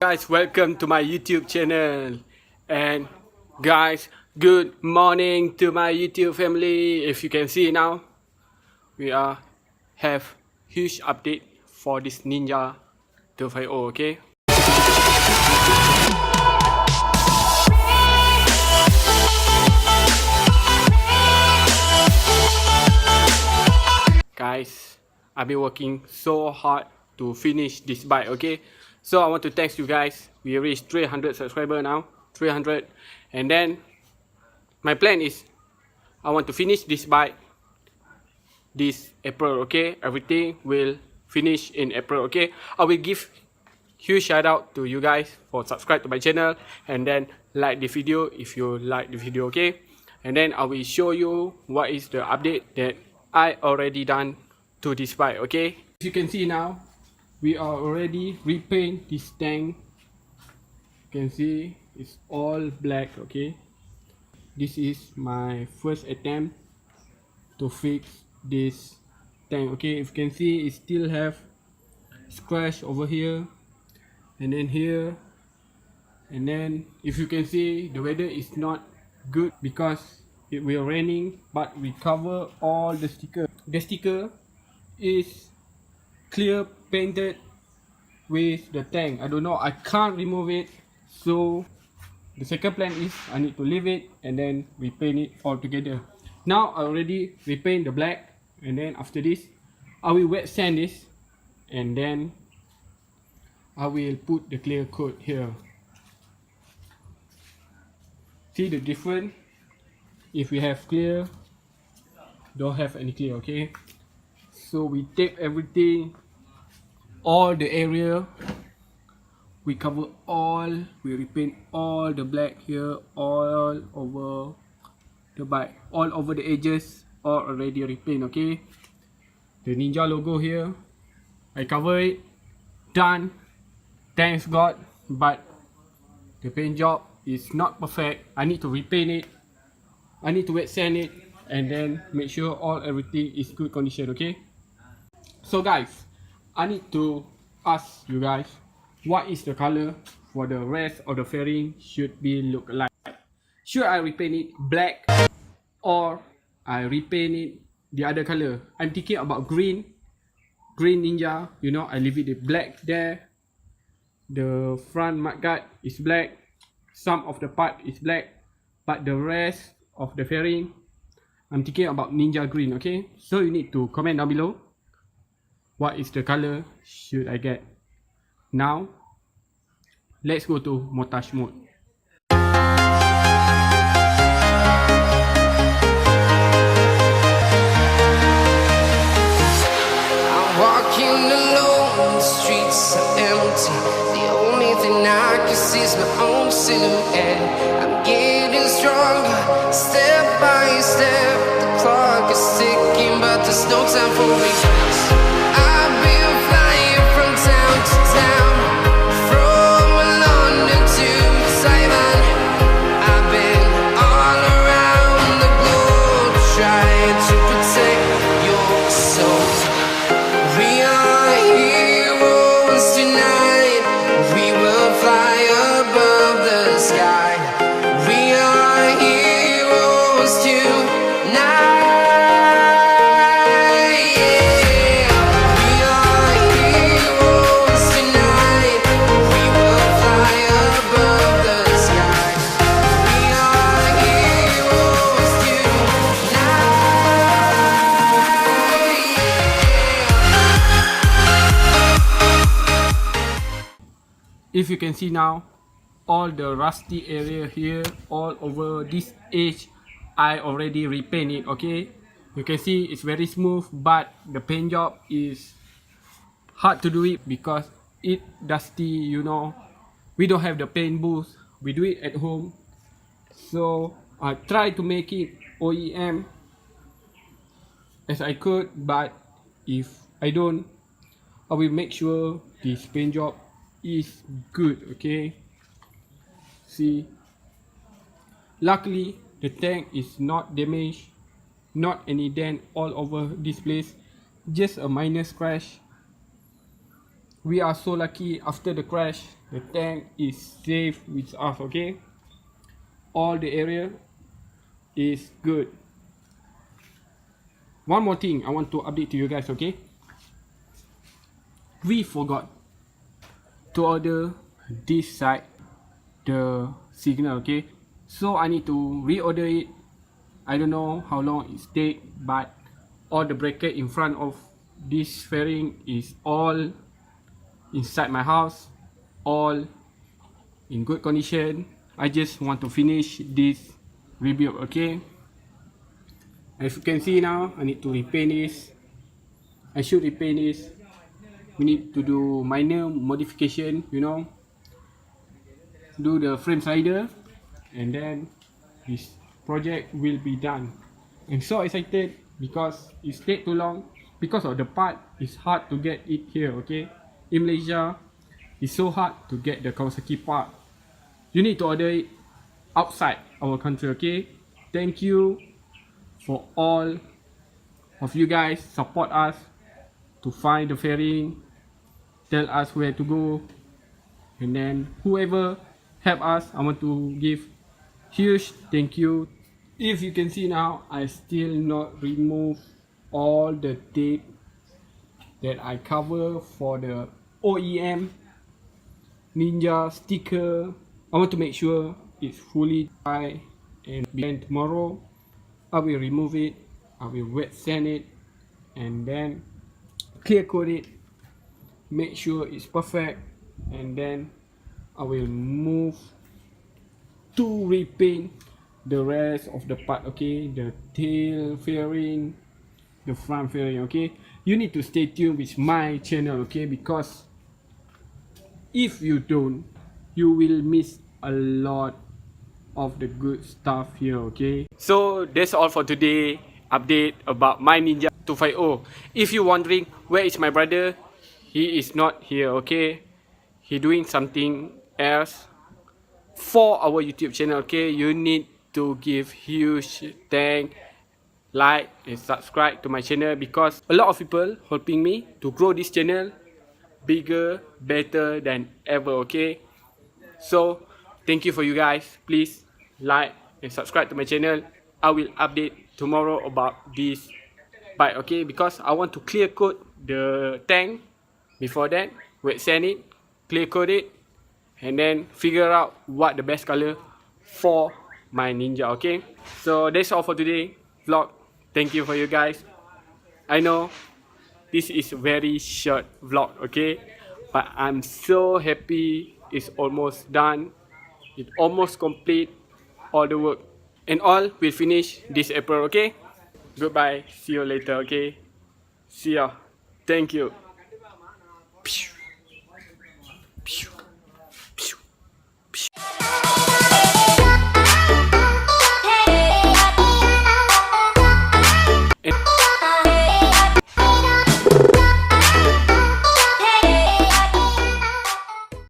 guys, welcome to my YouTube channel. And guys, good morning to my YouTube family. If you can see now, we have huge update for this Ninja 250, okay? Guys, I've been working so hard to finish this bike, okay? So I want to thank you guys. We reached 300 subscribers now, 300. And then my plan is I want to finish this bike this April, okay? Everything will finish in April, okay? I will give huge shout out to you guys for subscribe to my channel and then like the video if you like the video, okay? And then I will show you what is the update that I already done to this bike, okay? As you can see now, we are already repaint this tank. You can see it's all black, okay? This is my first attempt to fix this tank, okay? If you can see, it still have scratch over here and then here, and then if you can see, the weather is not good because it will raining, but we cover all the sticker. The sticker is clear painted with the tank. I don't know, I can't remove it. So the second plan is I need to leave it and then repaint it all together. Now I already repaint the black, and then after this I will wet sand this and then I will put the clear coat here. See the difference? If we have clear, don't have any clear, okay? So we tape everything, all the area, we cover all, we repaint all the black here, all over the bike, all over the edges, all already repaint, okay? The Ninja logo here, I cover it, done, thanks God, but the paint job is not perfect. I need to repaint it, I need to wet sand it, and then make sure everything is good condition, okay? So guys, I need to ask you guys, what is the color for the rest of the fairing should be look like? Should I repaint it black or I repaint it the other color? I'm thinking about green Ninja, you know, I leave it black there. The front mudguard is black, some of the part is black, but the rest of the fairing I'm thinking about Ninja green, okay? So you need to comment down below what is the color should I get. Now let's go to montage mode. I'm walking alone, the streets are empty. The only thing I can see is my own silhouette. I'm getting stronger, step by step. The clock is ticking, but there's no time for me. I've been flying from town to town, from London to Taiwan. I've been all around the globe trying to protect your soul. We are heroes tonight. We will fly above the sky. We are heroes tonight. If you can see now, all the rusty area here, all over this edge, I already repaint it, okay? You can see it's very smooth, but the paint job is hard to do it because it dusty, you know. We don't have the paint booth, we do it at home. So I try to make it OEM as I could, but if I don't, I will make sure this paint job is good, okay? See, luckily the tank is not damaged, not any dent all over this place, just a minor scratch. We are so lucky after the crash The tank is safe with us, okay? All the area is good. One more thing I want to update to you guys, okay? We forgot to order this side, the signal, okay? So I need to reorder it. I don't know how long it take, but all the bracket in front of this fairing is all inside my house, all in good condition. I just want to finish this rebuild, okay? As you can see now, I need to repaint this. I should repaint this. We need to do minor modification, you know, do the frame slider, and then this project will be done. I'm so excited because it take too long because of the part. It's hard to get it here, okay? In Malaysia, it's so hard to get the Kawasaki part. You need to order it outside our country, okay? Thank you for all of you guys support us to find the fairing, tell us where to go, and then whoever help us, I want to give huge thank you. If you can see now, I still not remove all the tape that I cover for the OEM Ninja sticker. I want to make sure it's fully dry, and then tomorrow I will remove it, I will wet sand it, and then clear coat it, make sure it's perfect, and then I will move to repaint the rest of the part, okay? The tail fairing, the front fairing, okay? You need to stay tuned with my channel, okay? Because if you don't, you will miss a lot of the good stuff here, okay? So that's all for today. Update about my Ninja 250. If you're wondering where is my brother, he is not here, okay? He doing something else for our YouTube channel, okay? You need to give huge thank, like and subscribe to my channel because a lot of people helping me to grow this channel bigger, better than ever, okay? So thank you for you guys. Please like and subscribe to my channel. I will update tomorrow about this bike, okay? Because I want to clear coat the tank. Before that, wet sand it, clear coat it, and then figure out what the best color for my Ninja, okay? So that's all for today vlog. Thank you for you guys. I know this is very short vlog, okay? But I'm so happy it's almost done. It almost complete all the work. And all will finish this April, okay? Goodbye. See you later, okay? See ya. Thank you.